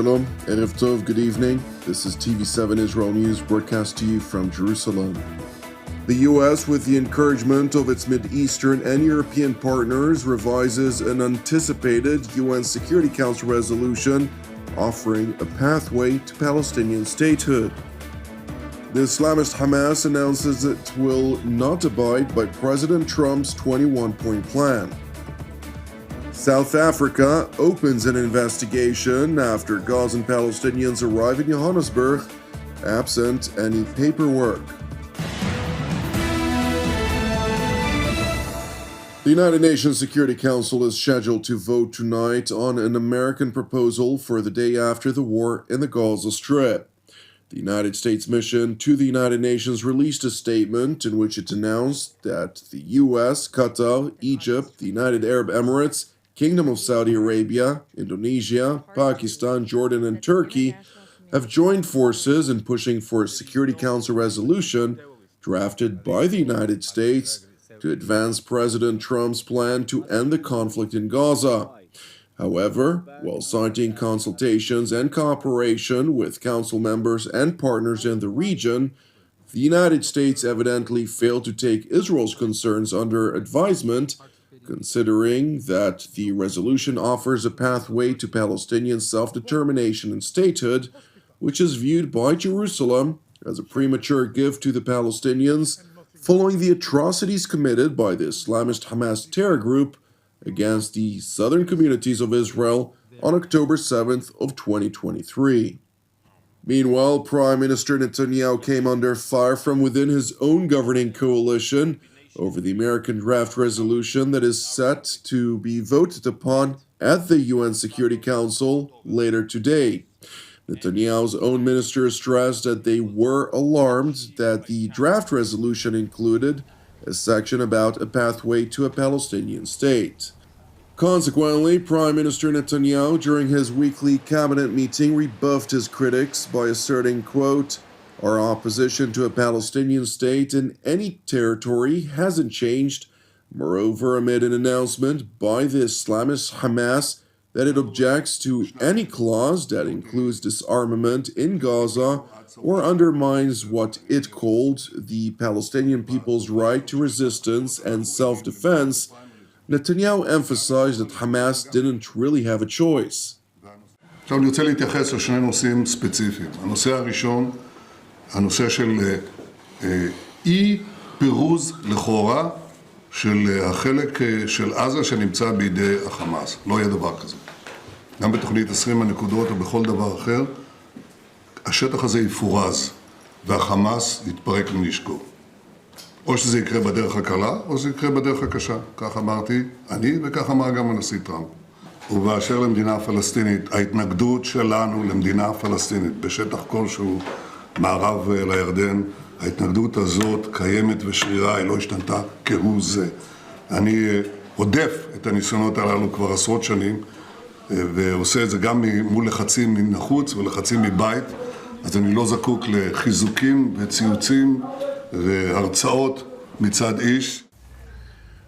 Shalom, Erev Tov, good evening. This is TV7 Israel News broadcast to you from Jerusalem. The U.S., with the encouragement of its Mid-Eastern and European partners, revises an anticipated UN Security Council resolution offering a pathway to Palestinian statehood. The Islamist Hamas announces it will not abide by President Trump's 21-point plan. South Africa opens an investigation after Gazan Palestinians arrive in Johannesburg, absent any paperwork. The United Nations Security Council is scheduled to vote tonight on an American proposal for the day after the war in the Gaza Strip. The United States mission to the United Nations released a statement in which it announced that the U.S., Qatar, Egypt, the United Arab Emirates, Kingdom of Saudi Arabia, Indonesia, Pakistan, Jordan, and Turkey have joined forces in pushing for a Security Council resolution drafted by the United States to advance President Trump's plan to end the conflict in Gaza. However, while citing consultations and cooperation with Council members and partners in the region, the United States evidently failed to take Israel's concerns under advisement, considering that the resolution offers a pathway to Palestinian self-determination and statehood, which is viewed by Jerusalem as a premature gift to the Palestinians following the atrocities committed by the Islamist Hamas terror group against the southern communities of Israel on October 7th of 2023. Meanwhile, Prime Minister Netanyahu came under fire from within his own governing coalition over the American draft resolution that is set to be voted upon at the UN Security Council later today. Netanyahu's own ministers stressed that they were alarmed that the draft resolution included a section about a pathway to a Palestinian state. Consequently, Prime Minister Netanyahu, during his weekly cabinet meeting, rebuffed his critics by asserting, quote, "Our opposition to a Palestinian state in any territory hasn't changed." Moreover, amid an announcement by the Islamist Hamas that it objects to any clause that includes disarmament in Gaza or undermines what it called the Palestinian people's right to resistance and self-defense, Netanyahu emphasized that Hamas didn't really have a choice. עכשיו אני רוצה להתייחס לשני נושאים ספציפיים. הנושא הראשון, הנושא של אי פירוז לכאורה של החלק של עזה שנמצא בידי החמאס. לא יהיה דבר כזה. גם בתוכנית 20 הנקודות או בכל דבר אחר, השטח הזה יפורז והחמאס יתפרק מנשקו. או שזה יקרה בדרך הקלה, או שזה יקרה בדרך הקשה. כך אמרתי אני, וכך אמר גם הנשיא טראמפ. ובאשר למדינה הפלסטינית, ההתנגדות שלנו למדינה פלסטינית בשטח כלשהו מערב לירדן, ההתנגדות הזאת קיימת ושרירה, היא לא השתנתה כהוא זה. אני עודף את הניסיונות הללו כבר עשרות שנים, ועושה את זה גם מול לחצים מן החוץ ולחצים מבית, אז אני לא זקוק לחיזוקים וציוצים והרצאות מצד איש.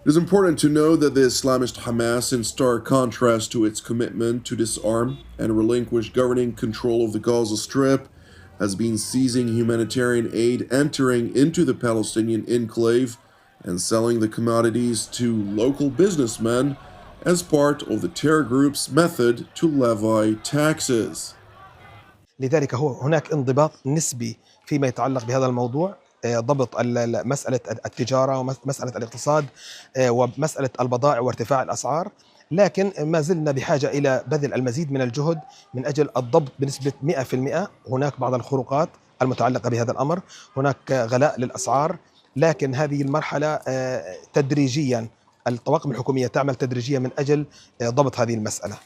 It is important to know that the Islamist Hamas, in stark contrast to its commitment to disarm and relinquish governing control of the Gaza Strip, has been seizing humanitarian aid entering into the Palestinian enclave and selling the commodities to local businessmen as part of the terror group's method to levy taxes. لذلك هناك انضباط نسبي فيما يتعلق بهذا الموضوع، ضبط مسألة التجارة ومسألة الاقتصاد ومسألة البضائع وارتفاع الأسعار، لكن ما زلنا بحاجة إلى بذل المزيد من الجهد من أجل الضبط بنسبة 100%. هناك بعض الخروقات المتعلقة بهذا الأمر، هناك غلاء للأسعار، لكن هذه المرحلة تدريجيا الطواقم الحكومية تعمل تدريجيا من أجل ضبط هذه المسألة.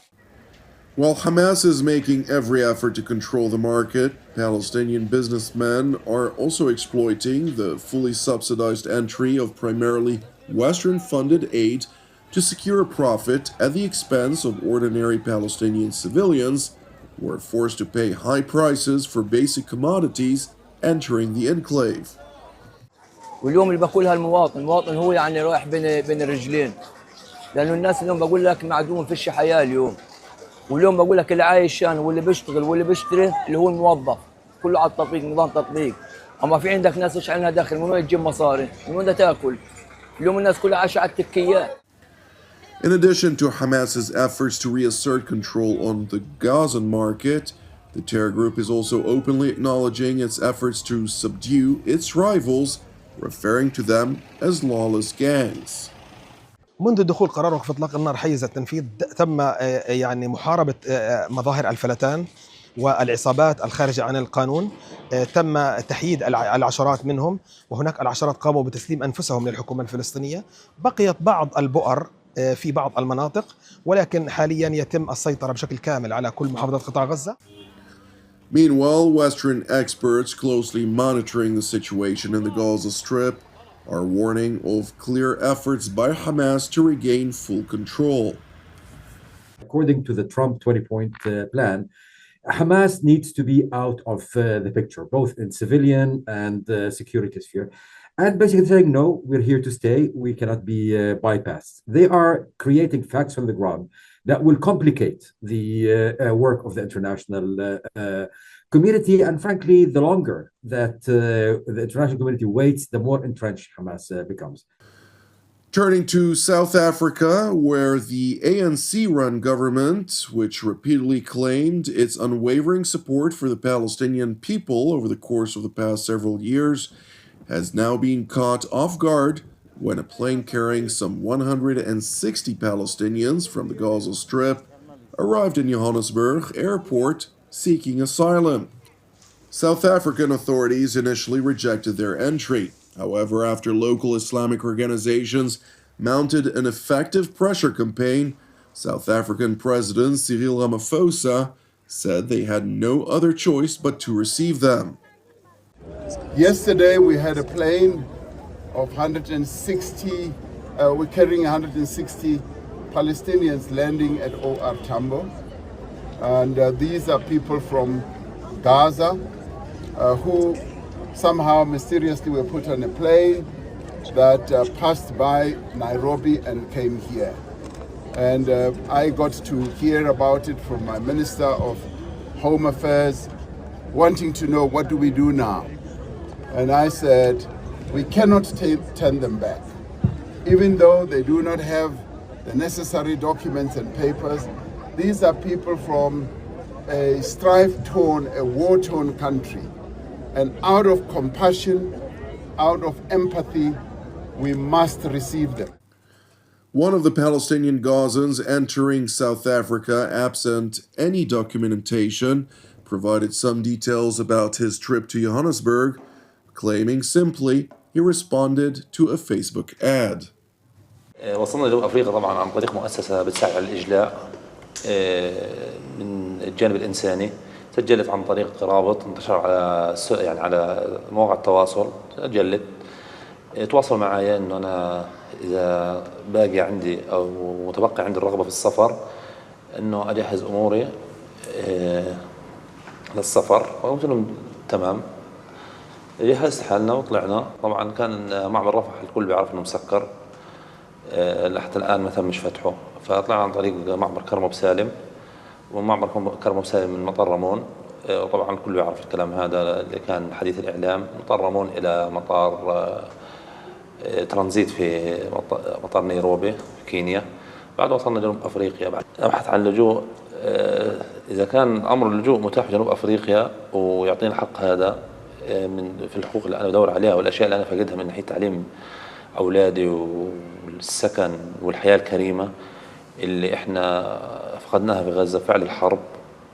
While Hamas is making every effort to control the market, Palestinian businessmen are also exploiting the fully subsidized entry of primarily Western-funded aid to secure a profit at the expense of ordinary Palestinian civilians who are forced to pay high prices for basic commodities entering the enclave. واليوم اللي بقولها المواطن هو يعني رايح بين الرجلين، لأنه الناس اليوم بقول لك معدوم فيش حياة اليوم. واليوم بقول لك اللي عايش يعني واللي بيشتغل واللي بيشتري اللي هو الموظف كله على التطبيق، نظام تطبيق. اما في عندك ناس ايش عندها دخل، من وين تجيب مصاري؟ من وين تاكل؟ اليوم الناس كلها عايشه على التكيات. In addition to Hamas's efforts to reassert control on the Gaza market, the terror group is also openly acknowledging its efforts to subdue its rivals, referring to them as lawless gangs. منذ دخول قرار وقف اطلاق النار حيز التنفيذ تم يعني محاربه مظاهر الفلتان والعصابات الخارجه عن القانون، تم تحييد العشرات منهم، وهناك العشرات قاموا بتسليم انفسهم للحكومه الفلسطينيه. بقيت بعض البؤر في بعض المناطق، ولكن حاليا يتم السيطره بشكل كامل على كل محافظات قطاع غزه. Meanwhile, Western experts closely monitoring the situation in the Gaza Strip are warning of clear efforts by Hamas to regain full control. According to the Trump 20-point plan, Hamas needs to be out of the picture, both in civilian and security sphere. And basically saying, no, we're here to stay. We cannot be bypassed. They are creating facts on the ground that will complicate the work of the international community. And frankly, the longer that the international community waits, the more entrenched Hamas becomes. Turning to South Africa, where the ANC-run government, which repeatedly claimed its unwavering support for the Palestinian people over the course of the past several years, has now been caught off guard when a plane carrying some 160 Palestinians from the Gaza Strip arrived in Johannesburg airport seeking asylum. South African authorities initially rejected their entry. However, after local Islamic organizations mounted an effective pressure campaign, South African President Cyril Ramaphosa said they had no other choice but to receive them. Yesterday we had a plane of 160, we're carrying 160 Palestinians landing at OR Tambo. And these are people from Gaza who somehow mysteriously were put on a plane that passed by Nairobi and came here. And I got to hear about it from my Minister of Home Affairs, wanting to know what do we do now. And I said, we cannot turn them back. Even though they do not have the necessary documents and papers, these are people from a strife-torn, a war-torn country. And out of compassion, out of empathy, we must receive them. One of the Palestinian Gazans entering South Africa, absent any documentation, provided some details about his trip to Johannesburg, claiming simply he responded to a Facebook ad. وصلنا لجنوب أفريقيا طبعا عن طريق مؤسسة بتساعد على الإجلاء من الجانب الإنساني. سجلت عن طريق رابط انتشر على يعني على مواقع التواصل. سجلت تواصل معايا إنه أنا إذا باقي عندي أو متبقي عندي الرغبة في السفر إنه أجهز أموري للسفر. وقلت لهم تمام. جهزت حالنا وطلعنا. طبعا كان معبر رفح الكل بيعرف إنه مسكر حتى الآن ما تمش فتحه. فطلعنا عن طريق معبر كرمو بسالم، ومعبر كرمو بسالم من مطار رمون. وطبعا الكل يعرف الكلام هذا اللي كان حديث الإعلام. مطار رمون إلى مطار ترانزيت في مطار نيروبي في كينيا. بعد وصلنا جنوب أفريقيا. بعد أبحث عن لجوء، إذا كان أمر اللجوء متاح في جنوب أفريقيا ويعطيني الحق هذا في الحقوق اللي أنا بدور عليها والأشياء اللي أنا فقدها من ناحية تعليم أولادي والسكن والحياة الكريمة اللي إحنا فقدناها في غزة بفعل الحرب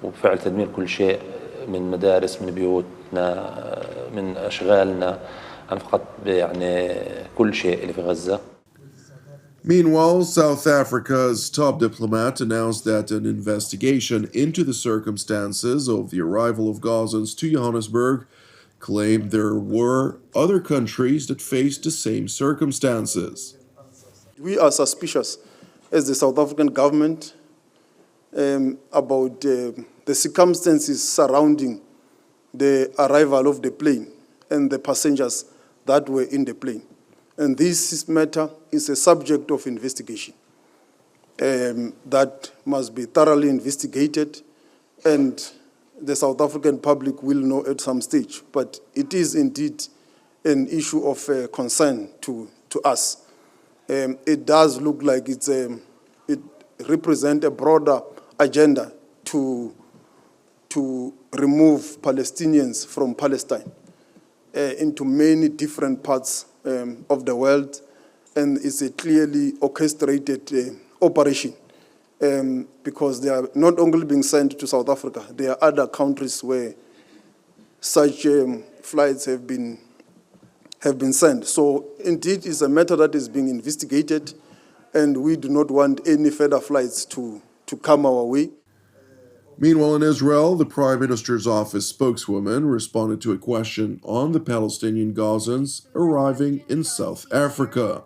وبفعل تدمير كل شيء من مدارس، من بيوتنا، من أشغالنا. أنا فقدت يعني كل شيء اللي في غزة. Meanwhile, South Africa's top diplomat announced that an investigation into the circumstances of the arrival of Gazans to Johannesburg claimed there were other countries that faced the same circumstances. We are suspicious as the South African government about the circumstances surrounding the arrival of the plane and the passengers that were in the plane. And this matter is a subject of investigation. that must be thoroughly investigated, and the South African public will know at some stage. But it is indeed an issue of concern to us. It does look like it represents a broader agenda to remove Palestinians from Palestine into many different parts of the world, and it's a clearly orchestrated operation because they are not only being sent to South Africa, there are other countries where such flights have been sent. So indeed, it's a matter that is being investigated, and we do not want any further flights to come our way. Meanwhile, in Israel, the Prime Minister's office spokeswoman responded to a question on the Palestinian Gazans arriving in South Africa.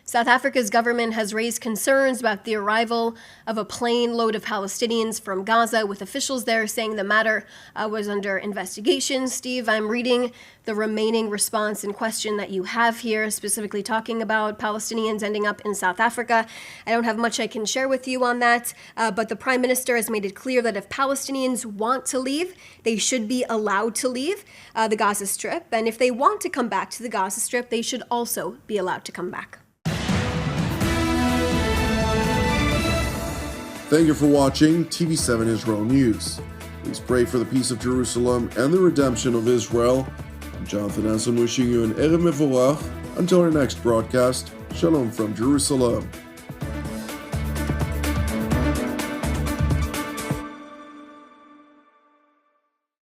South Africa's government has raised concerns about the arrival of a plane load of Palestinians from Gaza, with officials there saying the matter was under investigation. Steve, I'm reading the remaining response in question that you have here, specifically talking about Palestinians ending up in South Africa. I don't have much I can share with you on that, but the Prime Minister has made it clear that if Palestinians want to leave, they should be allowed to leave the Gaza Strip. And if they want to come back to the Gaza Strip, they should also be allowed to come back. Thank you for watching TV7 Israel News. Please pray for the peace of Jerusalem and the redemption of Israel. I'm Jonathan Hessen wishing you an Erev Mevorach. Until our next broadcast, Shalom from Jerusalem.